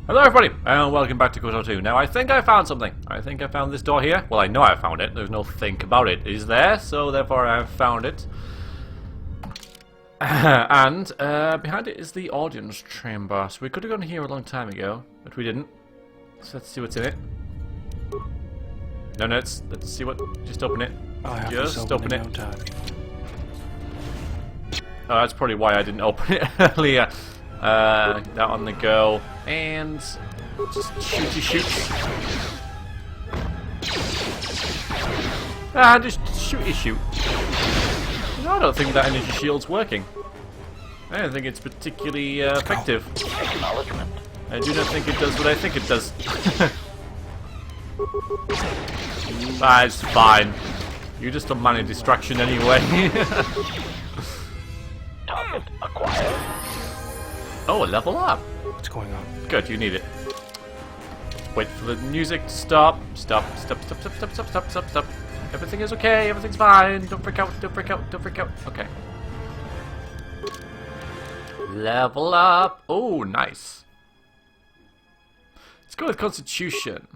Hello everybody, and welcome back to KotOR2. Now I think I found something. I think I found this door here. Well, I know I found it. There's no think about it. It is there, so therefore I have found it. And behind it is the audience chamber. So we could have gone here a long time ago, but we didn't. So let's see what's in it. No, let's see what. Just open it. Just open it. Oh, that's probably why I didn't open it earlier. Get that on the go, and just shoot. Just shoot. No, I don't think that energy shield's working. I don't think it's particularly effective. I do not think it does what I think it does. It's fine. You're just a mana distraction anyway. Target acquired. Oh, a level up. What's going on? Good, you need it. Wait for the music to stop. Stop. Everything is okay, everything's fine. Don't freak out. Okay. Level up. Oh, nice. Let's go with Constitution.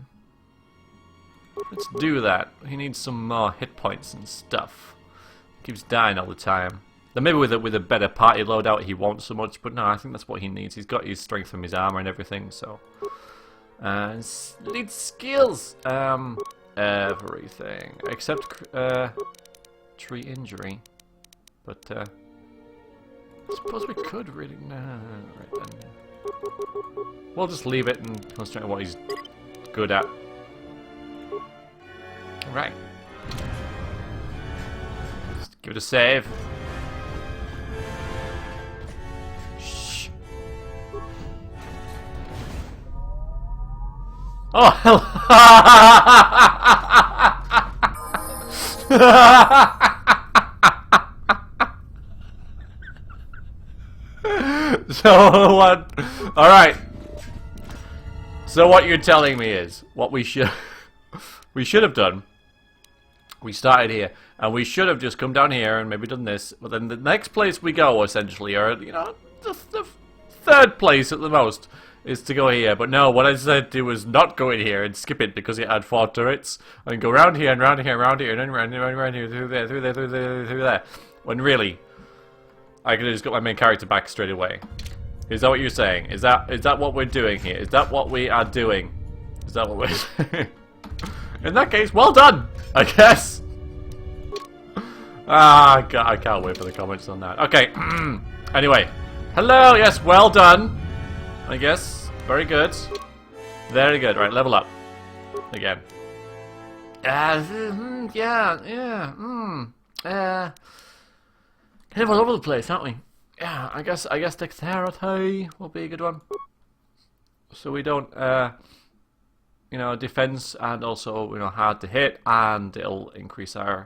Let's do that. He needs some more hit points and stuff. Keeps dying all the time. Then maybe with a better party loadout he won't so much, but no, I think that's what he needs. He's got his strength from his armor and everything, so. Needs skills. Everything except tree injury. But I suppose we could really. No, right then. We'll just leave it and concentrate on what he's good at. All right. Just give it a save. Oh, hell. So what? All right. So what you're telling me is what we should have done. We started here, and we should have just come down here and maybe done this. But then the next place we go, essentially, or the third place at the most, is to go here. But no, what I said to was not go in here and skip it because it had 4 turrets, and go round here and round here and round here and then round here, through there. When really, I could have just got my main character back straight away. Is that what you're saying? Is that what we're doing here? Is that what we are doing? Is that what we're doing? In that case, well done, I guess. I can't wait for the comments on that. Okay. Anyway, hello. Yes, well done. I guess. Very good. Very good. Right, level up. Again. Kind of all over the place, aren't we? Yeah, I guess dexterity will be a good one. So we don't, defense and also, hard to hit, and it'll increase our...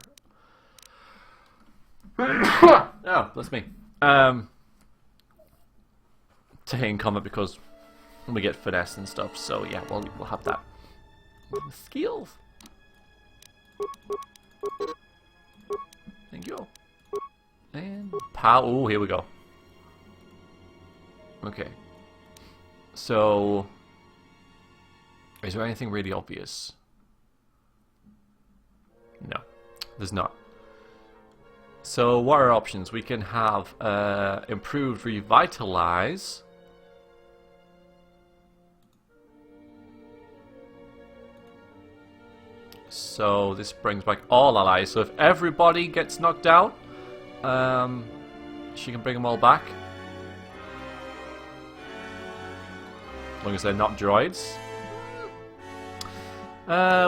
Oh, that's me. To hit in combat because we get finesse and stuff. So yeah, we'll have that. Skills. Thank you. And power. Oh, here we go. Okay. So, is there anything really obvious? No, there's not. So, what are our options? We can have improved revitalize. So this brings back all allies. So if everybody gets knocked out, she can bring them all back. As long as they're not droids.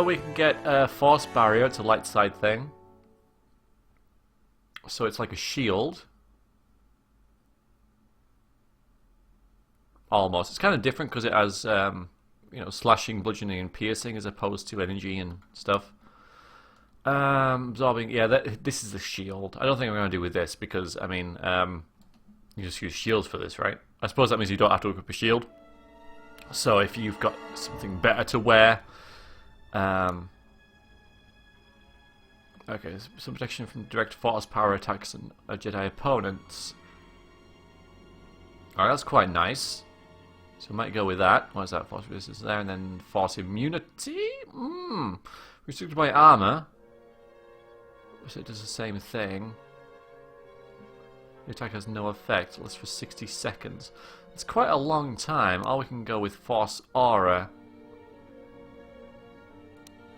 We can get a force barrier. It's a light side thing. So it's like a shield. Almost. It's kind of different because it has... slashing, bludgeoning, and piercing as opposed to energy and stuff. Absorbing, yeah, this is the shield. I don't think I'm going to do with this because, I mean, you just use shields for this, right? I suppose that means you don't have to equip a shield. So if you've got something better to wear... okay, some protection from direct force power attacks and Jedi opponents. Alright, that's quite nice. So we might go with that. What is that? Force resistance there, and then force immunity. Restricted by armor. So it does the same thing. The attack has no effect. Lasts for 60 seconds. It's quite a long time. Or we can go with force aura.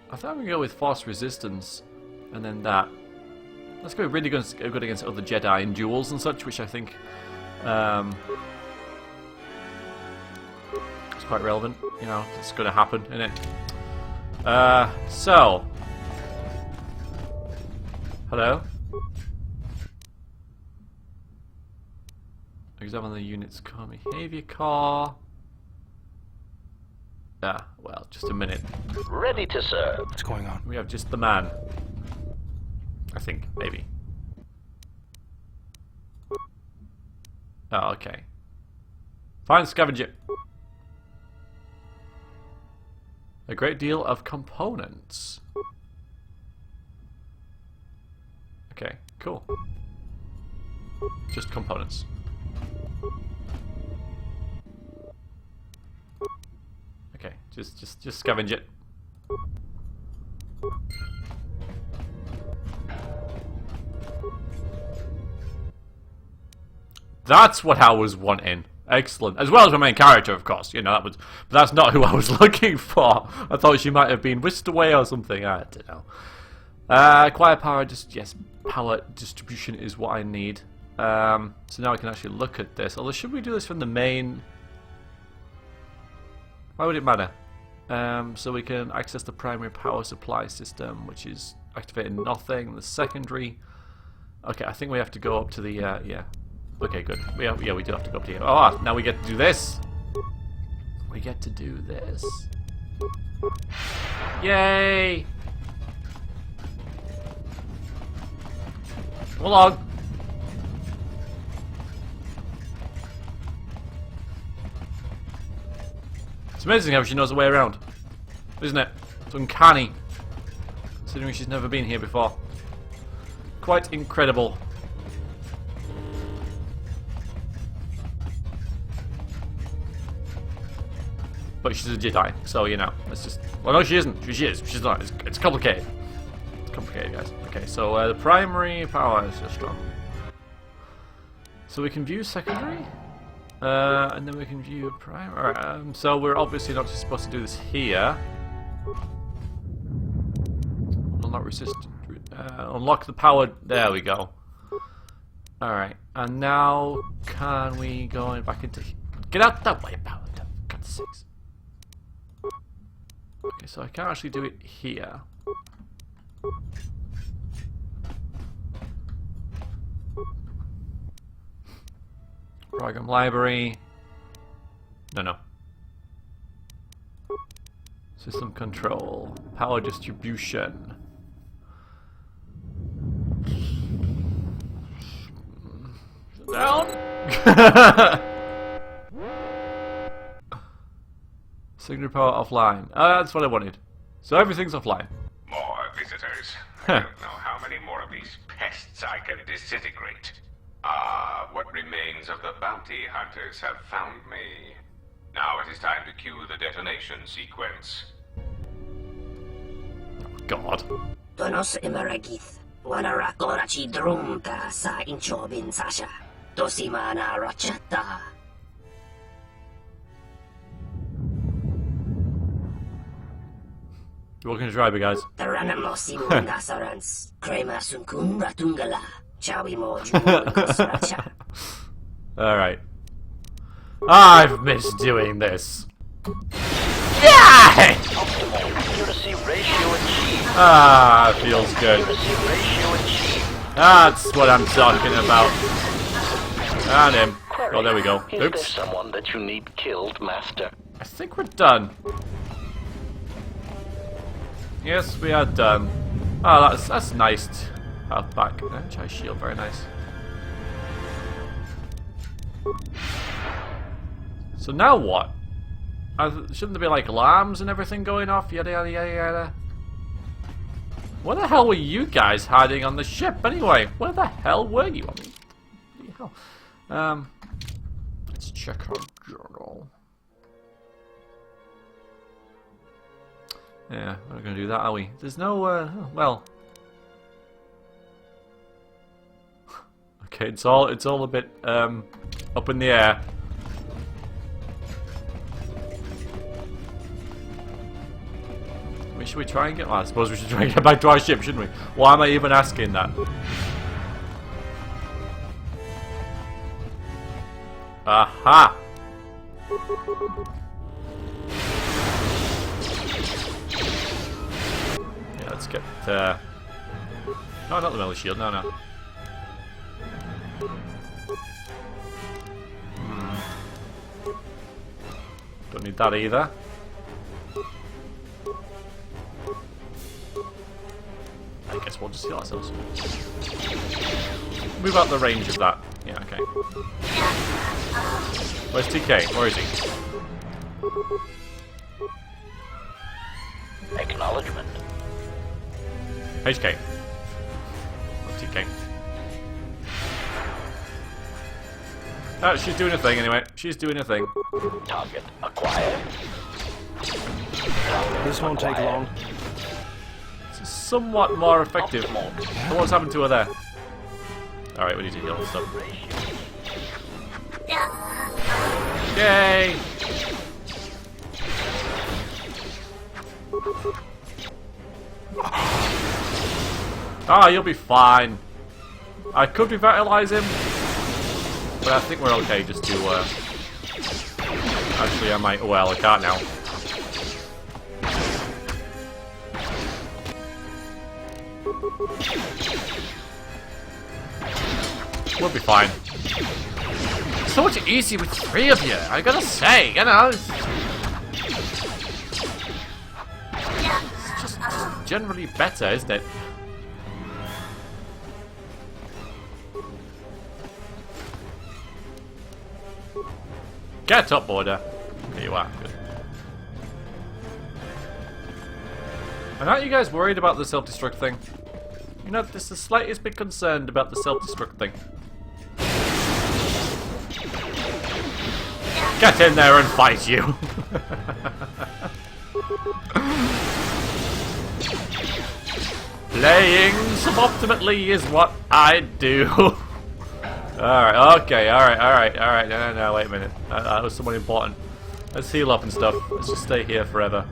I think I'm going to go with force resistance. And then that. That's going to be really good against other Jedi in duels and such, which I think is quite relevant. You know, it's going to happen, isn't it? So. Hello? Examine the unit's core behavior core. Ah, well, just a minute. Ready to serve. What's going on? We have just the man. I think, maybe. Oh, okay. Find scavenger. A great deal of components. Okay, cool. Just components. Okay, just scavenge it. That's what I was wanting. Excellent. As well as my main character, of course. You know, that was, but that's not who I was looking for. I thought she might have been whisked away or something. I don't know. Acquire power. Yes, power distribution is what I need. So now I can actually look at this. Although, should we do this from the main? Why would it matter? So we can access the primary power supply system, which is activating nothing. The secondary. Okay, I think we have to go up to the yeah. Okay, good. Yeah, we do have to go up to here. Oh, now we get to do this. We get to do this. Yay! Come along. It's amazing how she knows the way around, isn't it? It's uncanny, considering she's never been here before. Quite incredible. But she's a Jedi, so you know, it's just... Well, no, she isn't. She is. She's not. It's complicated. It's complicated, guys. Okay, so the primary power is just strong. So we can view secondary, and then we can view primary. Alright, so we're obviously not supposed to do this here. Will not resist. Unlock the power. There we go. Alright, and now can we go back into... Get out that way, power. For God's sakes. Okay, so I can't actually do it here. Program library. No. System control. Power distribution. Shut down. Signal power offline. That's what I wanted. So everything's offline. More visitors. I don't know how many more of these pests I can disintegrate. Ah, what remains of the bounty hunters have found me. Now it is time to cue the detonation sequence. God. Tonos imaragith. Wanara korachi drumka sa inchobin sasha. Tosimana rachata. You're welcome to try, big guys. Taranamos nasarans. Krema sunkun ratungala. Chawi mo jumon. Alright. I've missed doing this. Yeah! Accuracy ratio achieved. Ah, feels good. Accuracy ratio achieved. That's what I'm talking about. And him. Oh, there we go. Is there Oops. someone that you need killed, Master? I think we're done. Yes, we are done. Oh, that's nice. Health back. Chai shield, very nice. So now what? Shouldn't there be like alarms and everything going off? Yada yada yada yada. Where the hell were you guys hiding on the ship anyway? Where the hell were you? I mean, bloody hell. Let's check our journal. Yeah, we're not going to do that, are we? There's no, well... Okay, it's all a bit, up in the air. Should we try and get... Well, I suppose we should try and get back to our ship, shouldn't we? Why am I even asking that? Aha! Yeah, let's get... No, not the melee shield, no. Don't need that either. I guess we'll just heal ourselves. Move out the range of that. Yeah, okay. Where's TK? Where is he? Acknowledgement. HK. Or TK. Oh, she's doing a thing anyway. She's doing a thing. Target acquired. This won't take long. Somewhat more effective. So what's happened to her there? Alright, we need to heal and stuff. Yay! Ah, you'll be fine. I could revitalize him, but I think we're okay just to, actually I might, well, I can't now. We'll be fine. So much easier with 3 of you, I gotta say, you know. It's just generally better, isn't it? Get up, Border. There you are. Good. And aren't you guys worried about the self-destruct thing? You're not just the slightest bit concerned about the self-destruct thing. Get in there and fight you! Playing suboptimally is what I do. Alright, okay, alright. No, wait a minute. That was someone important. Let's heal up and stuff. Let's just stay here forever.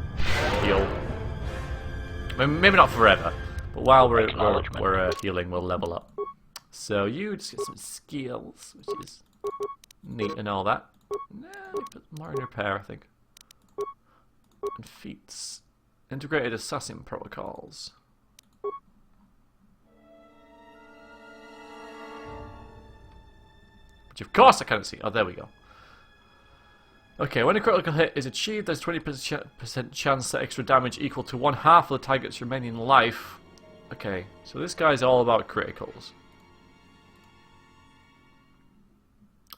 Heal. I mean, maybe not forever, but while we're healing, we'll level up. So you just get some skills, which is neat and all that. Nah, put more in repair, I think. And feats. Integrated assassin protocols. Which of course I can't see. Oh, there we go. Okay, when a critical hit is achieved, there's 20% chance that extra damage equal to 1/2 of the target's remaining life. Okay, so this guy's all about criticals.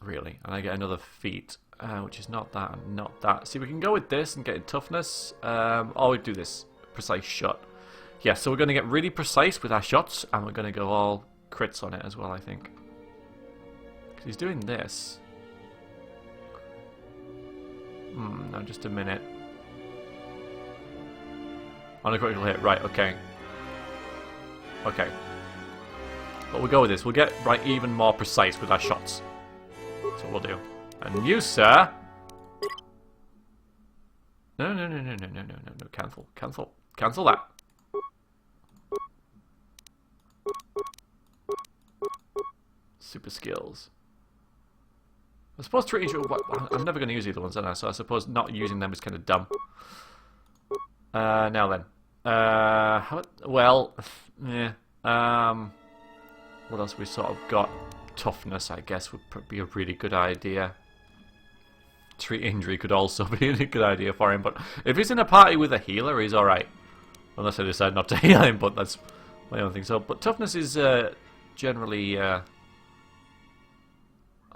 Really, and I get another feat, which is not that and not that. See, we can go with this and get in toughness. Or we do this precise shot. Yeah, so we're going to get really precise with our shots, and we're going to go all crits on it as well, I think. Because he's doing this. No, just a minute. On a critical hit, right, okay. Okay. But we'll go with this. We'll get right even more precise with our shots. That's what we'll do. And you, sir... No, cancel that. Super skills. I suppose I'm never going to use either ones, am I? So I suppose not using them is kind of dumb. Now then. Well, yeah. What else we sort of got? Toughness, I guess, would be a really good idea. Treat injury could also be a good idea for him, but if he's in a party with a healer, he's alright. Unless I decide not to heal him, but that's my own thing. So, but toughness is generally, I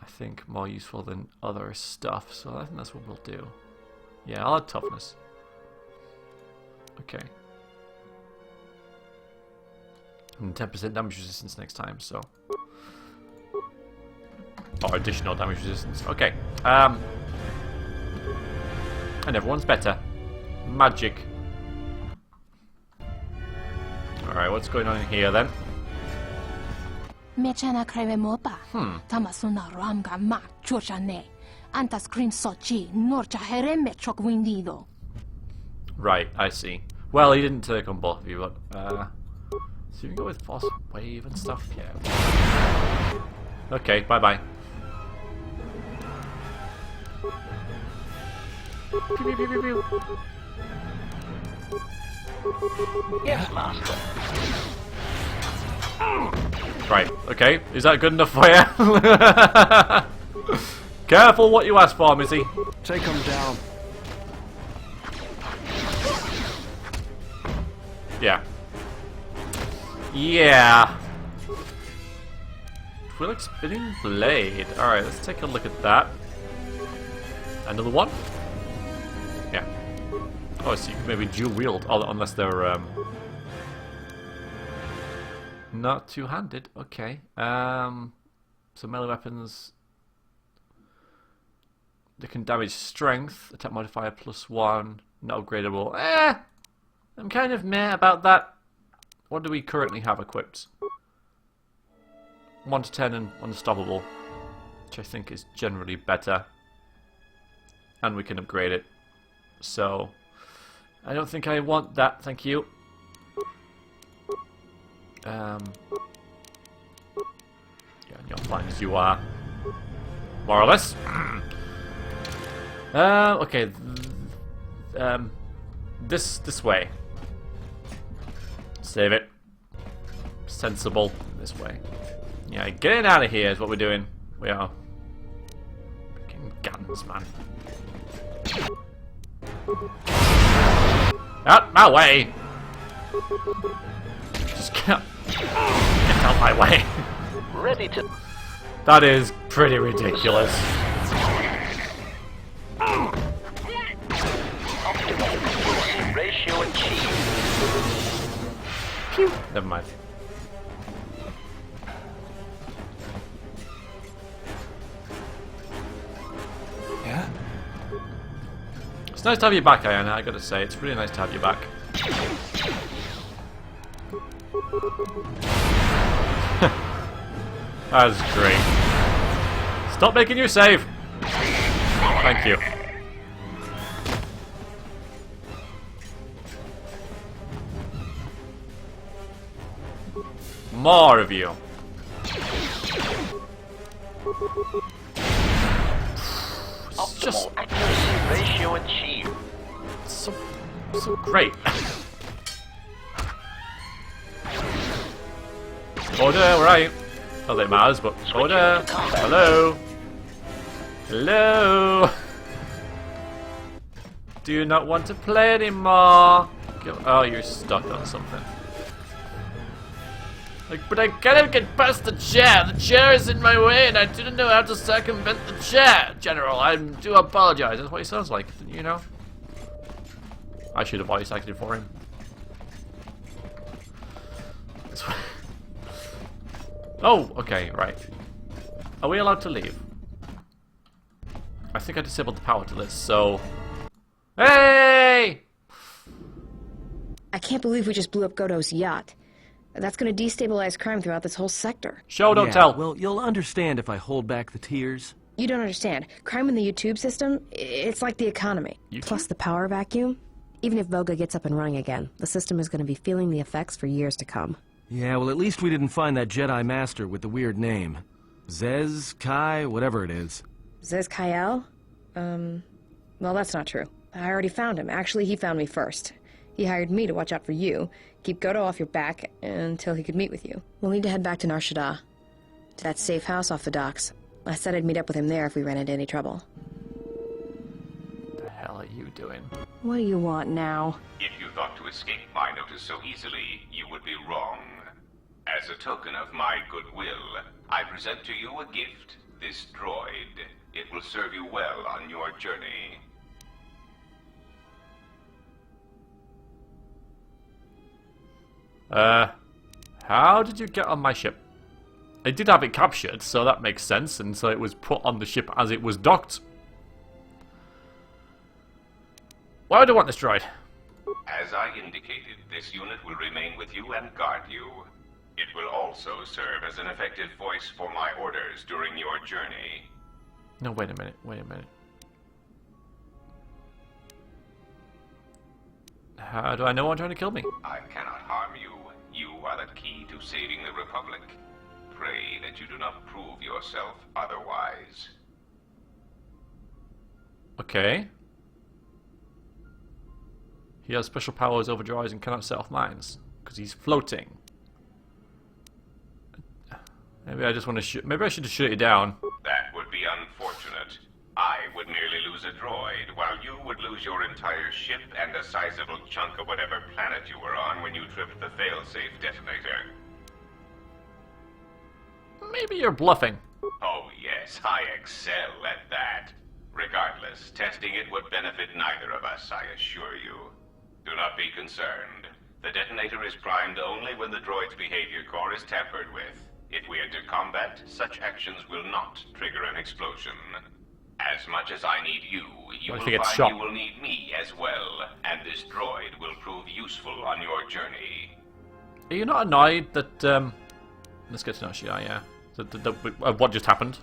think, more useful than other stuff. So I think that's what we'll do. Yeah, I'll add toughness. Okay. And 10% damage resistance next time, so... Or additional damage resistance. Okay. And everyone's better. Magic. Alright, what's going on in here then? Mechana creve mopa. Tamasuna ramga ma chochane. Anta screen sochi norcha hereme chok windido. Right, I see. Well, he didn't take on both of you, but so you can go with Force Wave and stuff? Yeah. Okay, bye-bye. Pew, pew, pew, pew, pew. Yes, Master. Right, okay. Is that good enough for you? Careful what you ask for, Missy. Take him down. Yeah. Yeah. Twi'lek spinning blade. Alright, let's take a look at that. Another one? Yeah. Oh, so you can maybe dual wield, unless they're not two-handed. Okay. So melee weapons, they can damage strength, attack modifier +1, not upgradable. I'm kind of meh about that. What do we currently have equipped? 1 to 10 and unstoppable, which I think is generally better. And we can upgrade it. So, I don't think I want that, thank you. Yeah, and you're fine as you are. More or less. Okay. This way. Save it. Sensible. This way. Yeah, getting out of here is what we're doing. We are. Freaking guns, man. Out my way! Just get out my way. Ready to... That is pretty ridiculous. Optimal ratio achieved. Pew. Never mind. Yeah? It's nice to have you back, Ayana, I gotta say. It's really nice to have you back. That's great. Stop making you save! Thank you. More of you. It's just Optimal accuracy ratio achieved. so great. Order, where are you? Not that it matters, but order. Hello. Hello. Do you not want to play anymore? Oh, you're stuck on something. Like, but I cannot get past the chair. The chair is in my way, and I didn't know how to circumvent the chair. General, I do apologize. That's what he sounds like, you know. I should have voice acted for him. Oh, okay, right. Are we allowed to leave? I think I disabled the power to this, so... Hey! I can't believe we just blew up Godo's yacht. That's gonna destabilize crime throughout this whole sector. Show, don't tell. Well, you'll understand if I hold back the tears. You don't understand. Crime in the YouTube system, it's like the economy. YouTube? Plus the power vacuum. Even if Voga gets up and running again, the system is gonna be feeling the effects for years to come. Yeah, well, at least we didn't find that Jedi Master with the weird name. Zez, Kai, whatever it is. Zez Kyle? Well, that's not true. I already found him. Actually, he found me first. He hired me to watch out for you, keep Godo off your back, until he could meet with you. We'll need to head back to Nar Shaddaa, to that safe house off the docks. I said I'd meet up with him there if we ran into any trouble. What the hell are you doing? What do you want now? If you thought to escape my notice so easily, you would be wrong. As a token of my goodwill, I present to you a gift, this droid. It will serve you well on your journey. How did you get on my ship? I did have it captured, so that makes sense, and so it was put on the ship as it was docked. Why would I want this droid? As I indicated, this unit will remain with you and guard you. It will also serve as an effective voice for my orders during your journey. No, wait a minute, wait a minute. How do I know I'm trying to kill me? I cannot harm you. You are the key to saving the Republic. Pray that you do not prove yourself otherwise. Okay. He has special powers over droids and cannot set off mines because he's floating. Maybe I just want to shoot. Maybe I should just shoot it down. That would be unfortunate. I would merely lose a droid, while you would lose your entire ship and a sizable chunk of whatever planet you were on when you tripped the failsafe detonator. Maybe you're bluffing. Oh yes, I excel at that. Regardless, testing it would benefit neither of us, I assure you. Do not be concerned. The detonator is primed only when the droid's behavior core is tampered with. If we enter combat, such actions will not trigger an explosion. As much as I need you, you What will if he gets find shot? you will need me as well, and this droid will prove useful on your journey. Are you not annoyed that, let's get to know Jedi, yeah. What just happened?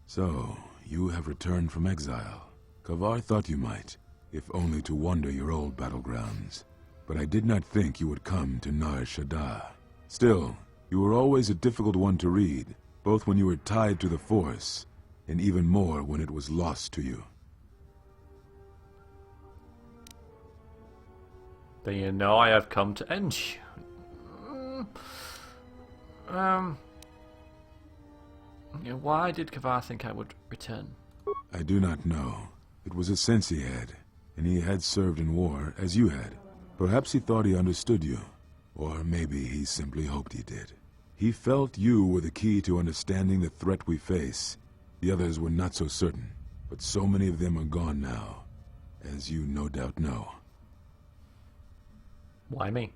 So, you have returned from exile. KotOR thought you might, if only to wander your old battlegrounds. But I did not think you would come to Nar Shaddaa. Still, you were always a difficult one to read, both when you were tied to the Force, and even more when it was lost to you. Then you know I have come to end you. Yeah, why did KotOR think I would return? I do not know. It was a sense he had, and he had served in war as you had. Perhaps he thought he understood you, or maybe he simply hoped he did. He felt you were the key to understanding the threat we face. The others were not so certain, but so many of them are gone now, as you no doubt know. Why me?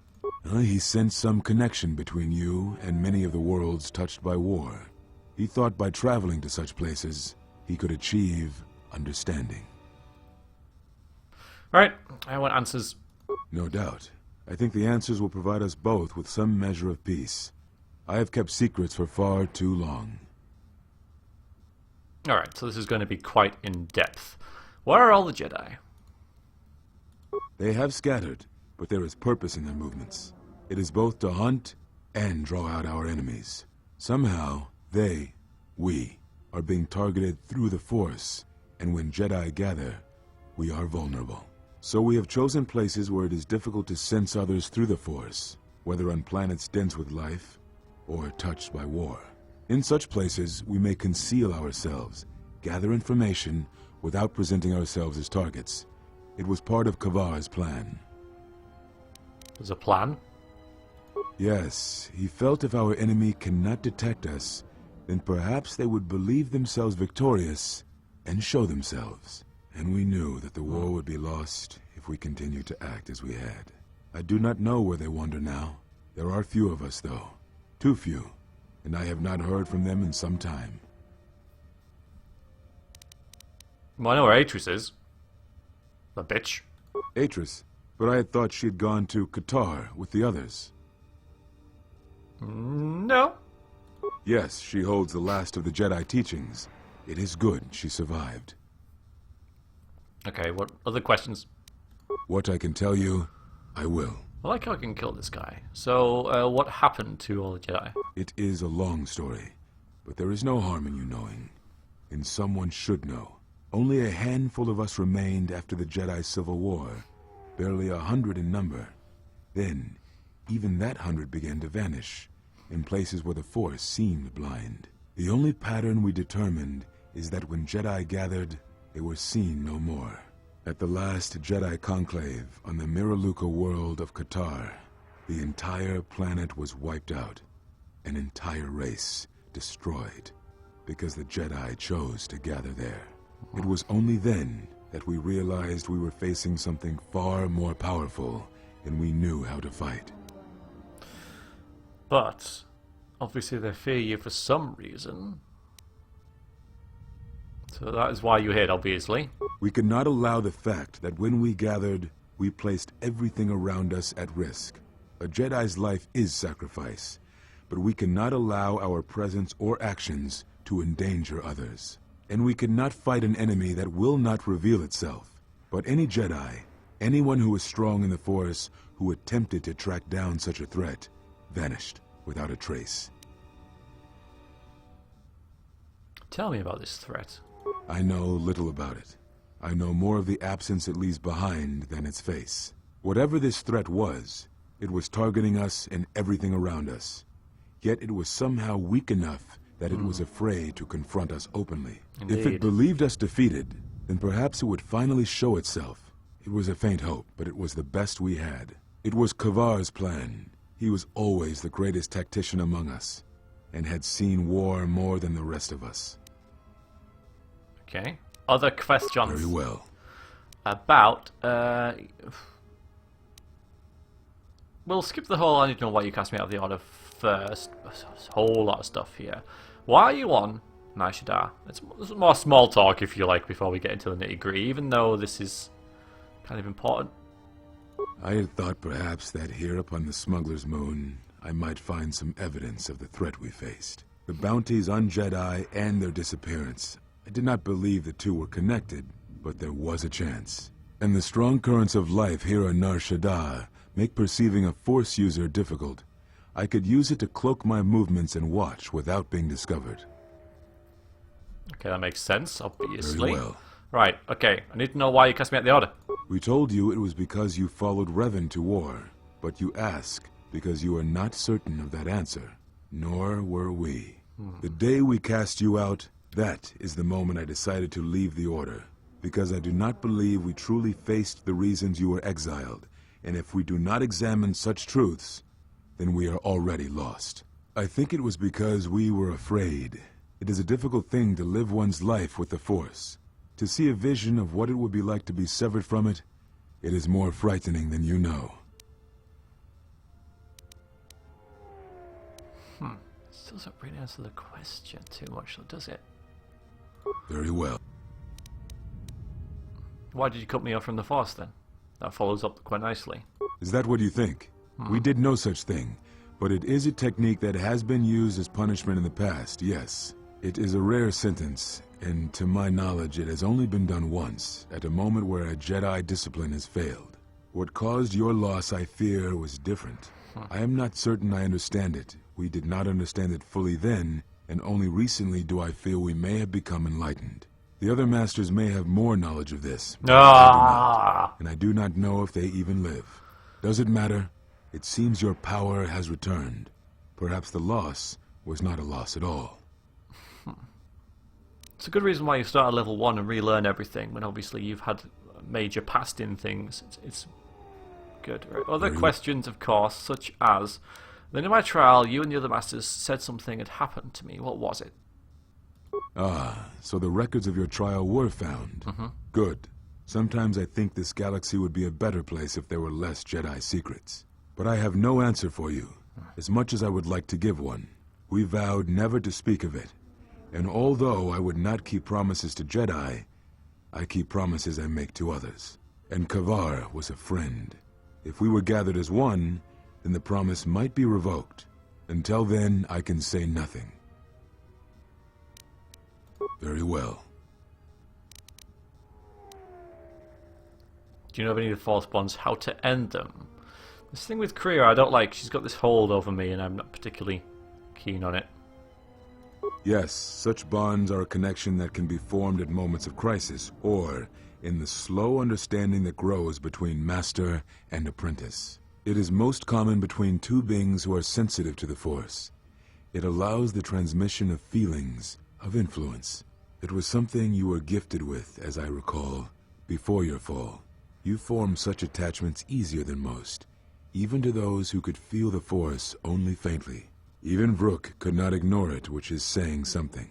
He sensed some connection between you and many of the worlds touched by war. He thought by traveling to such places, he could achieve understanding. Right, I want answers. No doubt. I think the answers will provide us both with some measure of peace. I have kept secrets for far too long. Alright, so this is going to be quite in-depth. Where are all the Jedi? They have scattered, but there is purpose in their movements. It is both to hunt and draw out our enemies. Somehow, we, are being targeted through the Force, and when Jedi gather, we are vulnerable. So we have chosen places where it is difficult to sense others through the Force, whether on planets dense with life, or touched by war. In such places, we may conceal ourselves, gather information, without presenting ourselves as targets. It was part of KotOR's plan. There's a plan? Yes, he felt if our enemy cannot detect us, then perhaps they would believe themselves victorious and show themselves. And we knew that the war would be lost if we continued to act as we had. I do not know where they wander now. There are few of us, though. Too few. And I have not heard from them in some time. Well, I know where Atris is. The bitch. Atris, but I had thought she had gone to KotOR with the others. No. Yes, she holds the last of the Jedi teachings. It is good she survived. Okay, what other questions? What I can tell you, I will. I like how I can kill this guy. So, what happened to all the Jedi? It is a long story, but there is no harm in you knowing. And someone should know. Only a handful of us remained after the Jedi Civil War, barely 100 in number. Then, even that 100 began to vanish, in places where the Force seemed blind. The only pattern we determined is that when Jedi gathered, they were seen no more. At the last Jedi conclave on the Miraluka world of KotOR, the entire planet was wiped out. An entire race destroyed, because the Jedi chose to gather there. It was only then that we realized we were facing something far more powerful than we knew how to fight. But, obviously they fear you for some reason. So that is why you hid, obviously. We could not allow the fact that when we gathered, we placed everything around us at risk. A Jedi's life is sacrifice, but we cannot allow our presence or actions to endanger others. And we cannot fight an enemy that will not reveal itself. But any Jedi, anyone who is strong in the Force, who attempted to track down such a threat, vanished without a trace. Tell me about this threat. I know little about it. I know more of the absence it leaves behind than its face. Whatever this threat was, it was targeting us and everything around us. Yet it was somehow weak enough that it was afraid to confront us openly. Indeed. If it believed us defeated, then perhaps it would finally show itself. It was a faint hope, but it was the best we had. It was KotOR2's plan. He was always the greatest tactician among us, and had seen war more than the rest of us. Okay. Other questions? Very well. About, we'll skip the whole I need to know why you cast me out of the order first. There's a whole lot of stuff here. Why are you on Nar Shaddaa? It's more small talk, if you like, before we get into the nitty-gritty, even though this is kind of important. I had thought perhaps that here upon the Smuggler's Moon, I might find some evidence of the threat we faced. The bounties on Jedi and their disappearance. I did not believe the two were connected, but there was a chance. And the strong currents of life here on Nar Shaddaa make perceiving a Force user difficult. I could use it to cloak my movements and watch without being discovered. Okay, that makes sense, obviously. Very well. Right, okay. I need to know why you cast me out of the order. We told you it was because you followed Revan to war, but you ask because you are not certain of that answer. Nor were we. The day we cast you out, that is the moment I decided to leave the order, because I do not believe we truly faced the reasons you were exiled, and if we do not examine such truths, then we are already lost. I think it was because we were afraid. It is a difficult thing to live one's life with the Force. To see a vision of what it would be like to be severed from it, it is more frightening than you know. This doesn't really answer the question too much, does it? Very well. Why did you cut me off from the Force, then? That follows up quite nicely. Is that what you think? We did no such thing, but it is a technique that has been used as punishment in the past, yes. It is a rare sentence, and to my knowledge it has only been done once, at a moment where a Jedi discipline has failed. What caused your loss, I fear, was different. I am not certain I understand it. We did not understand it fully then, and only recently do I feel we may have become enlightened. The other masters may have more knowledge of this, but I do not, and I do not know if they even live. Does it matter? It seems your power has returned. Perhaps the loss was not a loss at all. It's a good reason why you start at level 1 and relearn everything, when obviously you've had major past in things. It's good. Right. Other questions, of course, such as, then in my trial, you and the other masters said something had happened to me. What was it? Ah, so the records of your trial were found. Good. Sometimes I think this galaxy would be a better place if there were less Jedi secrets. But I have no answer for you, as much as I would like to give one. We vowed never to speak of it. And although I would not keep promises to Jedi, I keep promises I make to others. And KotOR was a friend. If we were gathered as one, then the promise might be revoked. Until then, I can say nothing. Very well. Do you know of any of the Force bonds, how to end them? This thing with Kriya I don't like. She's got this hold over me and I'm not particularly keen on it. Yes, such bonds are a connection that can be formed at moments of crisis, or in the slow understanding that grows between master and apprentice. It is most common between two beings who are sensitive to the Force. It allows the transmission of feelings, of influence. It was something you were gifted with, as I recall, before your fall. You formed such attachments easier than most, even to those who could feel the Force only faintly. Even Vrook could not ignore it, which is saying something.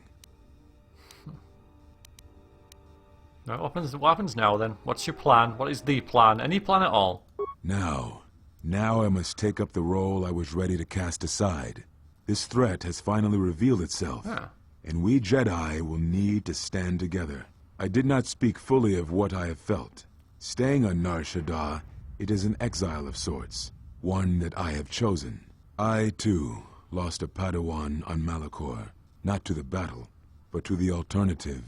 Now, what happens now then? What's your plan? What is the plan? Any plan at all? Now I must take up the role I was ready to cast aside. This threat has finally revealed itself. and we Jedi will need to stand together. I did not speak fully of what I have felt. Staying on Nar Shaddaa, it is an exile of sorts, one that I have chosen. I, too, lost a Padawan on Malachor, not to the battle, but to the alternative,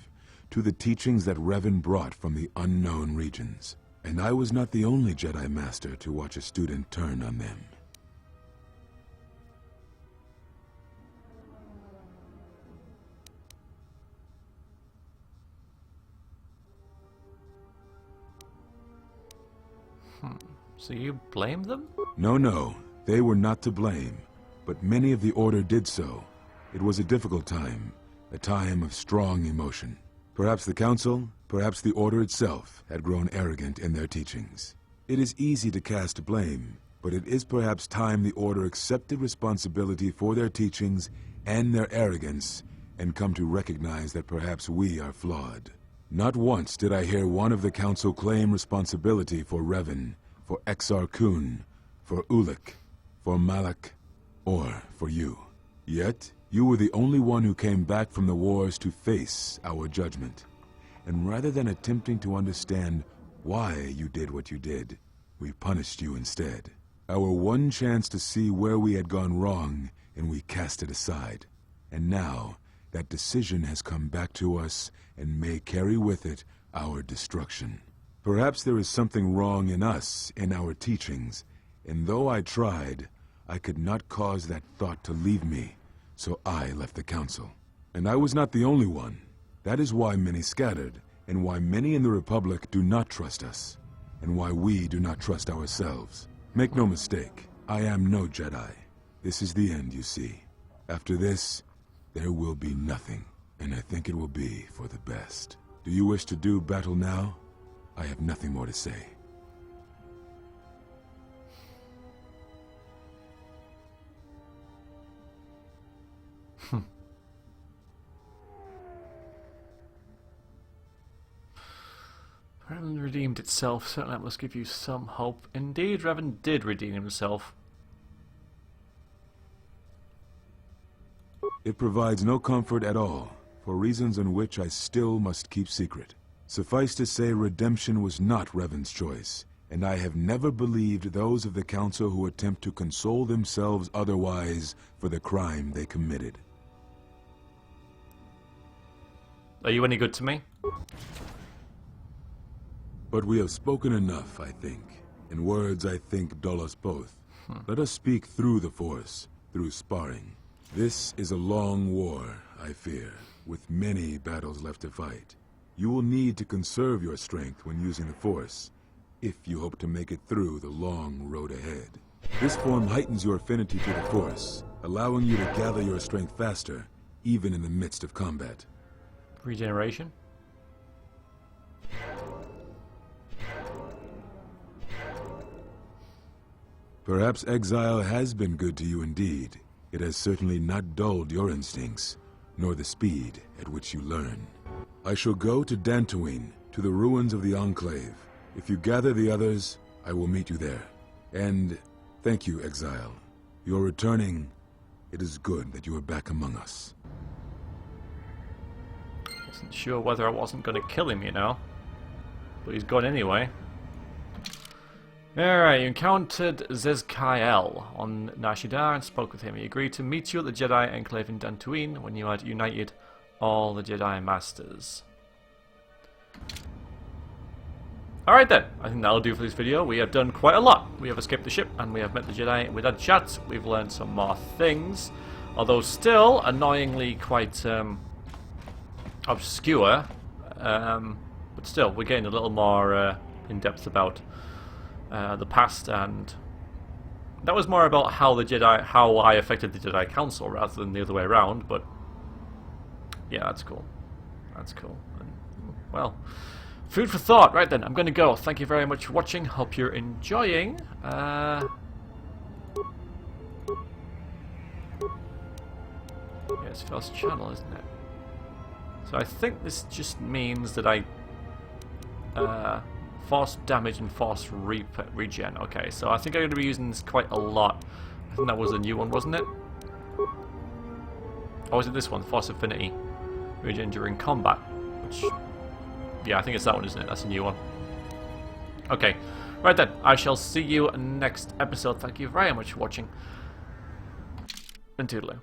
to the teachings that Revan brought from the unknown regions. And I was not the only Jedi Master to watch a student turn on them. So you blame them? No, they were not to blame, but many of the Order did so. It was a difficult time, a time of strong emotion. Perhaps the Council, perhaps the Order itself, had grown arrogant in their teachings. It is easy to cast blame, but it is perhaps time the Order accepted responsibility for their teachings and their arrogance, and come to recognize that perhaps we are flawed. Not once did I hear one of the Council claim responsibility for Revan, for KotOR2, for Ulic, for Malak, or for you. Yet, you were the only one who came back from the wars to face our judgment. And rather than attempting to understand why you did what you did, we punished you instead. Our one chance to see where we had gone wrong, and we cast it aside. And now, that decision has come back to us and may carry with it our destruction. Perhaps there is something wrong in us, in our teachings, and though I tried, I could not cause that thought to leave me, so I left the Council. And I was not the only one. That is why many scattered, and why many in the Republic do not trust us, and why we do not trust ourselves. Make no mistake, I am no Jedi. This is the end, you see. After this, there will be nothing, and I think it will be for the best. Do you wish to do battle now? I have nothing more to say. Revan redeemed itself. Certainly that must give you some hope. Indeed, Revan did redeem himself. It provides no comfort at all, for reasons in which I still must keep secret. Suffice to say, redemption was not Revan's choice, and I have never believed those of the Council who attempt to console themselves otherwise for the crime they committed. Are you any good to me? But we have spoken enough, I think. And words, I think, dull us both. Let us speak through the Force, through sparring. This is a long war, I fear, with many battles left to fight. You will need to conserve your strength when using the Force, if you hope to make it through the long road ahead. This form heightens your affinity to the Force, allowing you to gather your strength faster, even in the midst of combat. Regeneration? Perhaps exile has been good to you indeed. It has certainly not dulled your instincts, nor the speed at which you learn. I shall go to Dantooine, to the ruins of the Enclave. If you gather the others, I will meet you there. And thank you, Exile. You're returning. It is good that you are back among us. Wasn't sure whether I wasn't going to kill him, you know. But he's gone anyway. Alright, you encountered Zez-Kyle on Nar Shaddaa and spoke with him. He agreed to meet you at the Jedi Enclave in Dantooine when you had united all the Jedi Masters. Alright then, I think that'll do for this video. We have done quite a lot. We have escaped the ship and we have met the Jedi. We've had chats, we've learned some more things. Although still annoyingly quite obscure. But still, we're getting a little more in depth about the past, and that was more about how I affected the Jedi Council rather than the other way around. But yeah, that's cool. That's cool. And, well, food for thought. Right then, I'm going to go. Thank you very much for watching. Hope you're enjoying. Yeah, it's first channel, isn't it? So I think this just means that I force damage and force regen. Okay, so I think I'm going to be using this quite a lot. I think that was a new one, wasn't it? Or is it this one? Force Affinity. Regen during combat. Which... yeah, I think it's that one, isn't it? That's a new one. Okay. Right then. I shall see you next episode. Thank you very much for watching. And toodaloo.